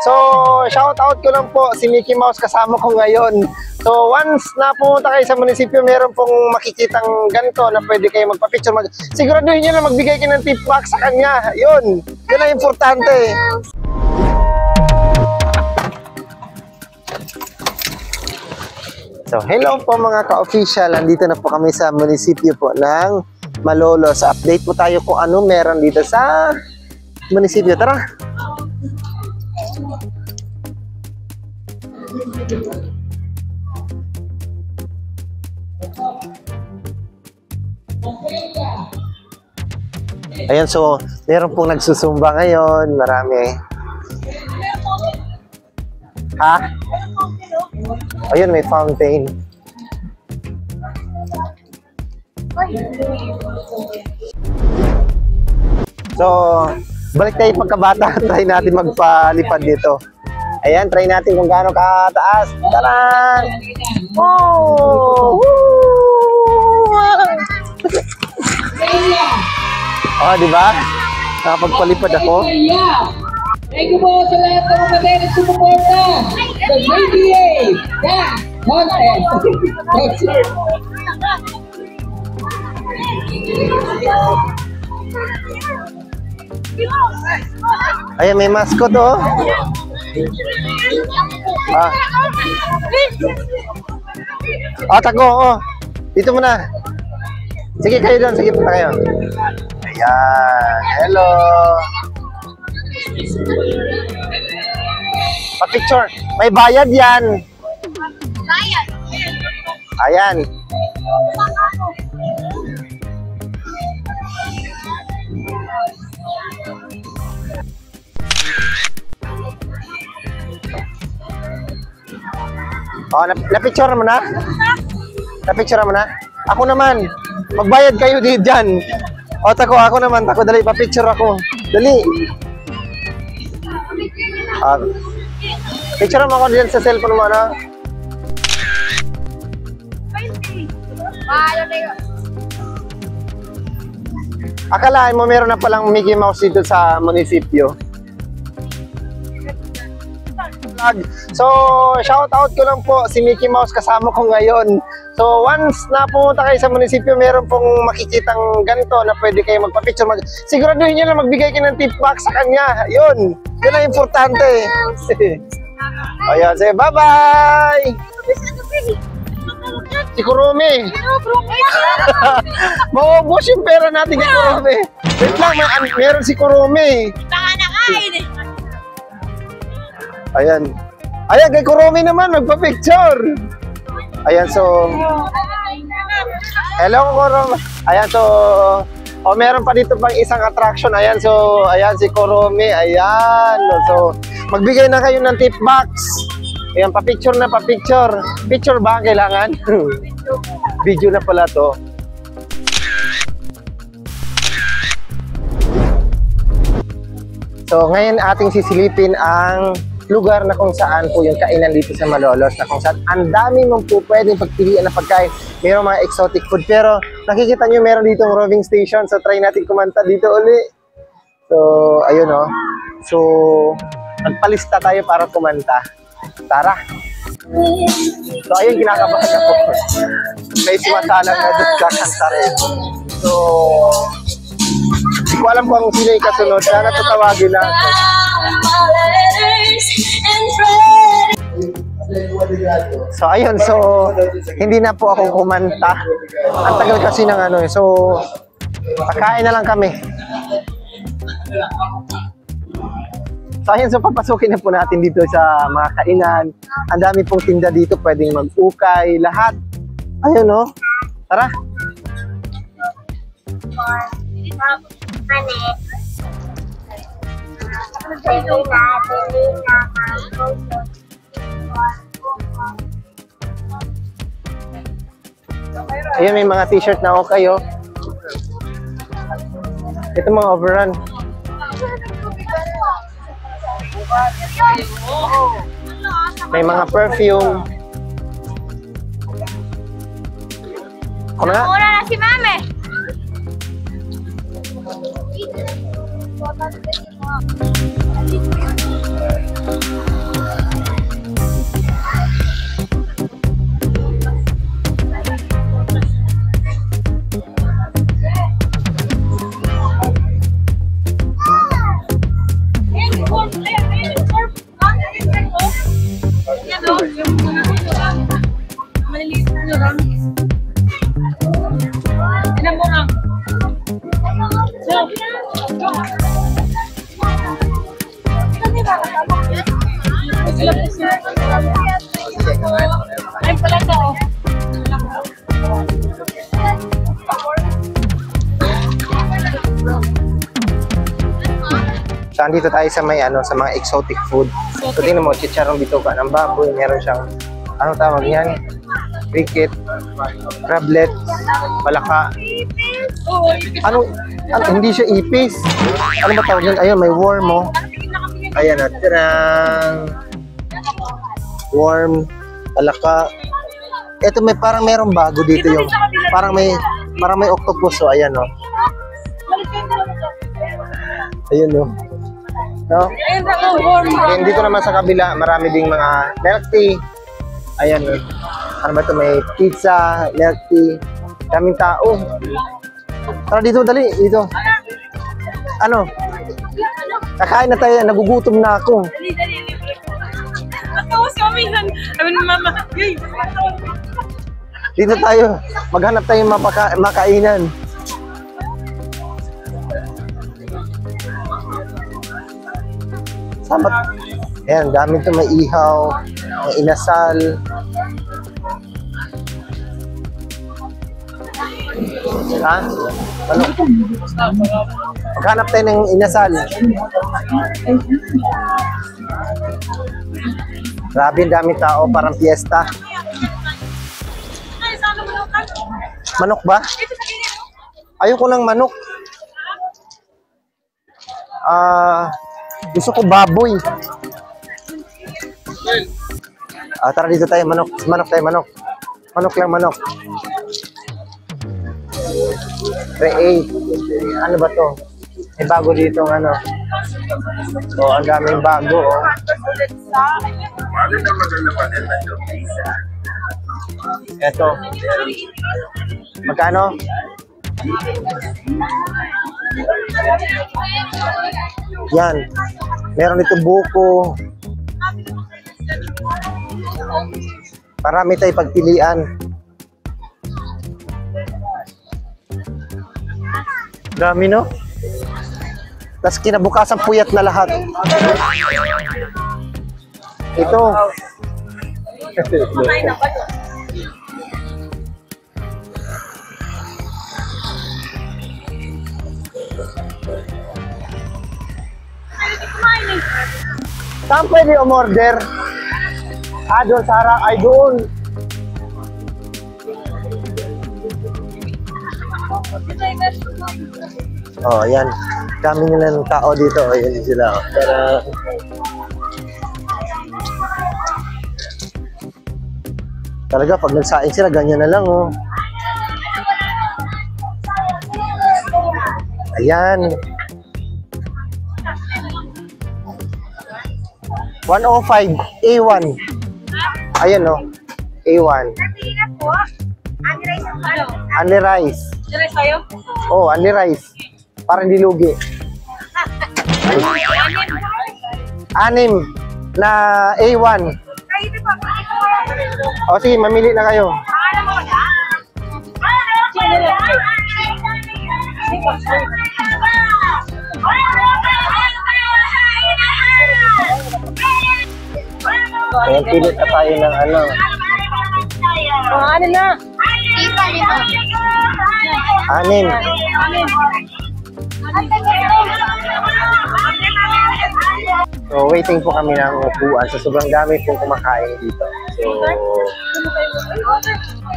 So, shout out ko lang po si Mickey Mouse kasama ko ngayon. So, once na pumunta kayo sa munisipyo, meron pong makikitang ganito na pwede kayo magpa-picture. Siguraduhin nyo na magbigay kayo ng tip box sa kanya. Yun ang importante. So, hello po mga ka-official. Nandito na po kami sa munisipyo po ng Malolos. Update po tayo kung ano meron dito sa munisipyo. Tara! Ayan, so meron pong nagsusumba ngayon. Marami. Ha? Ayun, may fountain. So, balik tayo pagkabata. Try natin magpalipad dito. Ayan, try natin kung gaano kataas. Taran! Oh! Oh, di ba? Nakapagpalipad ako. Thank you po sa lahat ng mga na sumuporta sa JDA Dance Contest. Ayan, may mascot oh. Tako, oh. Dito muna. Sige, kayo doon. Sige, punta kayo. Ayan. Hello. Pa-picture. May bayad yan. Bayad. Ayan. Oh, na-picture mo na? Na-picture mo na? Ako naman. Magbayad kayo dyan. O, ako naman. Dali, pa-picture ako. Dali. Picture mo ako dyan sa cellphone mo, ano? Akalain mo meron na palang Mickey Mouse dito sa munisipyo. So, shout out ko lang po si Mickey Mouse kasama ko ngayon. So, once na pumunta kayo sa munisipyo, meron pong makikitang ganito na pwede kayo magpa-picture. Siguraduhin nyo na magbigay kayo ng tip box sa kanya. Yun ang importante. Ayan, say bye-bye! Si Kurumi. Maubos yung pera natin kay Kurumi. Wait lang, meron si Kurumi. Ayan. Ayan, kay Kurumi naman, magpa-picture. Ayan, so... Hello, Kurumi. Ayan, so... O, meron pa dito pang isang attraction. Ayan, so... Ayan, si Kurumi. Ayan. So, magbigay na kayo ng tip box. Ayan, pa-picture na, pa-picture. Picture ba ang kailangan? Video na pala to. So, ngayon ating sisilipin ang lugar na kung saan po yung kainan dito sa Malolos, na kung saan ang dami mong po pwedeng pagpilian ng pagkain. Mayroong mga exotic food, pero nakikita nyo meron dito ng roving station, so try natin kumanta dito uli. So, ayun o. So, nagpalista tayo para kumanta. Tara! So, ayun, kinakabahan ako. May sumasalang na doon kakanta rin. So, hindi ko alam kung sino yung kasunod. Sana tatawagin lang ako. So ayun, so hindi na po ako kumanta. Ang tagal kasi ng ano, so kakain na lang kami. So ayun, so papasukin na po natin dito sa mga kainan. Ang dami pong tinda dito, pwedeng mag-ukay, lahat. Ayun no, tara. Ayun, may mga t-shirt na ako kayo. Ito mga overrun. May mga perfume. Ako na nga. Mura na si Mame. So, andito tayo sa may ano, sa mga exotic food. So, tingnan mo, chicharong bituka ng baboy. Meron siyang, anong tawag yan? Cricket, crablet, palaka. Ano, hindi siya ipis. Ano ba tawag yan? Ayun, may worm, oh. Ayan, oh. Tirang. Worm, palaka. Ito may parang merong bago dito yung parang may octopus, so ayan, oh. Ayun, oh. No? And dito naman sa kabila, marami ding mga milk tea. Ayan, oh. Ano ba ito? May pizza, milk tea. Daming tao. Tara dito, dali. Dito. Ano? Kakain na tayo. Nagugutom na ako. Dito tayo. Maghanap tayo makainan. Sabat. Ayan, dami ito. May ihaw, may inasal. Ha? Ano? Maghanap tayo ng inasal. Grabe, daming tao. Parang fiesta. Manok ba? Ayoko ng manok. Gusto ko baboy. Tara dito tayo, manok. Manok tayo, manok. Manok lang, manok. Create. Ano ba to? May bago dito ng ano. So, ang daming bago, oh. Eto. Magkano? Yan. Meron dito buko. Marami tayong pagpilian. Dami, no? Tapos kinabukasan puyat na lahat. Ito. Saan pwede umorder? Doon sa harap. Ay, doon. Oh, yan. Dami nila ng tao dito. Ayan sila. Pero talaga, pag nagsaing sila, ganyan na lang, oh. Ayan. 105 A1. Ayan, oh. A1. Only rice. Rice tayo? Oh, only rice. Para hindi lugi. 6 na A1. O sige, mamili na kayo. Ayan, pilit na tayo ng ano. Ano na? 6. So, waiting po kami ng upuan. So, sobrang dami pong kumakain dito. So,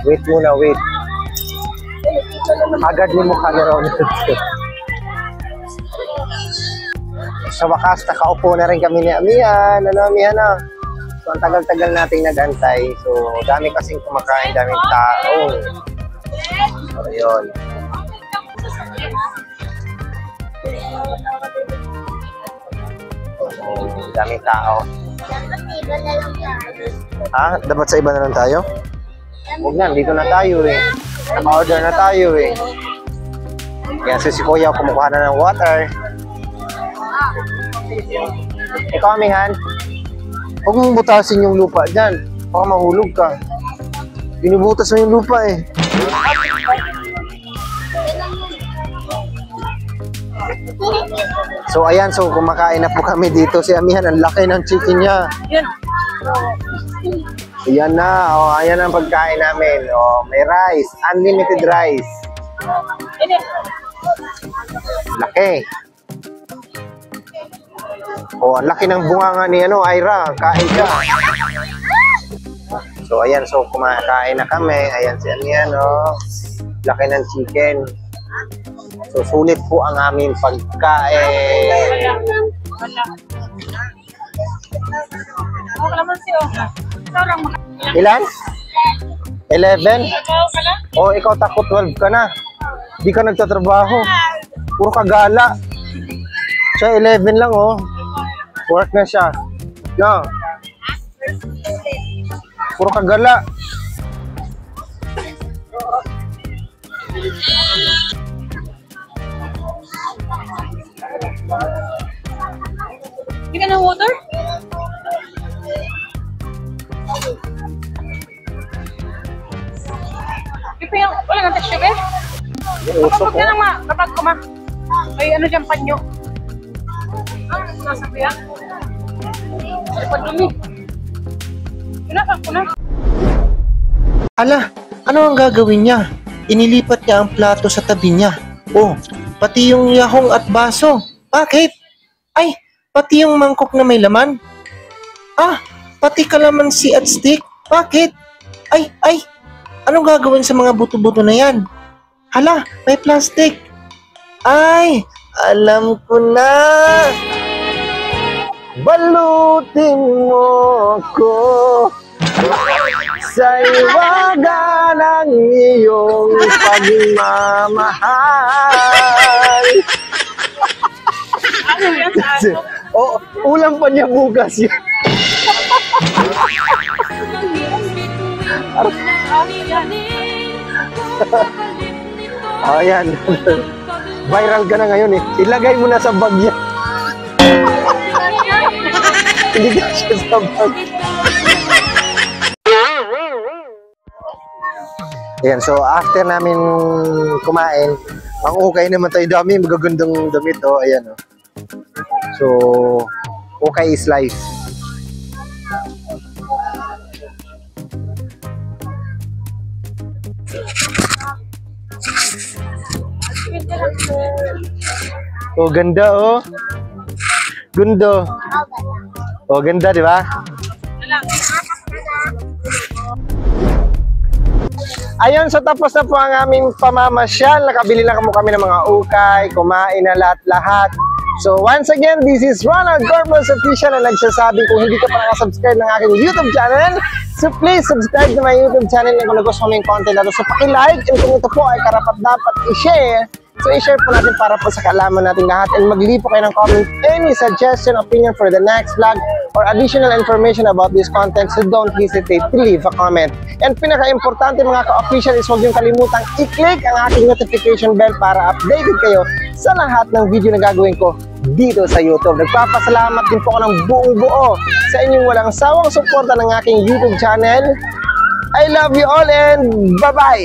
wait muna, wait. Agad ni mukha ni Ron. Sa wakas, nakaupo na rin kami ni Amihan. Ano, Amihan na? So, ang tagal-tagal nating nag-antay. So, dami kasing kumakain, daming tao. So, yun. Daming tao. Ha? Dapat sa iba na lang tayo? Huwag na, dito na tayo eh. Naka-order na tayo eh. Yan, so si Kuya kumukuha na ng water. Ikaw, Amihan, huwag mong butasin yung lupa dyan. Baka mahulog ka. Binubutas mo yung lupa eh. So ayan, so kumakain na po kami dito. Si Amihan, ang laki ng chicken niya. Ayan na, oh, ayan ang pagkain namin. Oh, may rice, unlimited rice. Laki. Oh, ang laki ng bunganga ni Ira. Kain ka. So, ayan. So, kumakain na kami. Ayan si laki ng chicken. So, sulit po ang aming pagkain. Ilan? 11? Oh, ikaw takot 12 ka na. Di ka nagtatrabaho. Puro kagala. Siya 11 lang, oh. Work na siya. No. Puro kagala. Hindi ka ng water? Wala nang texture eh. Usok, Kapag ka nang kapag kuma. May ano dyan panyo. Nasa ko yan. Ay, padumi. Pinasak ko na. Ala, ano ang gagawin niya? Inilipat niya ang plato sa tabi niya. Oh, pati yung yahong at baso. Bakit? Ay, pati yung mangkok na may laman. Ah, pati kalamansi at stick. Bakit? Ay, anong gagawin sa mga buto-buto na yan? Hala, may plastic. Ay, alam ko na. Balutin mo ko sa iwaga ng iyong pagmamahal. Ano yan sa aso? Oh, ulam pa niya bukas yun. Ayan. Viral ka na ngayon eh. Ilagay mo na sa bag yan. Hindi ka siya sa bag. Ayan, so after namin kumain, ang okay naman tayo, dami, magagandang damit, oh, ayan, oh. So, okay is life. Oh, ganda, oh. Gundo. Oh, ganda, di ba? Ayun, so tapos na po ang aming pamamasyal. Nakabili lang kami ng mga ukay, kumain na lahat-lahat. So once again, this is Ronald Gorbos Official na nagsasabi kung hindi ka pa nakasubscribe ng aking YouTube channel, so please subscribe to my YouTube channel kung nagustuhan mo yung content na to. So paki-like, and kung ito po ay karapat-dapat i-share, so i-share po natin para po sa kaalaman natin lahat, and mag-leave po kayo ng comment, any suggestion, opinion for the next vlog, or additional information about this content, so don't hesitate to leave a comment. And pinaka-importante mga ka-official is huwag niyong kalimutang i-click ang aking notification bell para updated kayo sa lahat ng video na gagawin ko dito sa YouTube. Nagpapasalamat din po ako ng buong buo sa inyong walang sawang suporta ng aking YouTube channel. I love you all and bye-bye!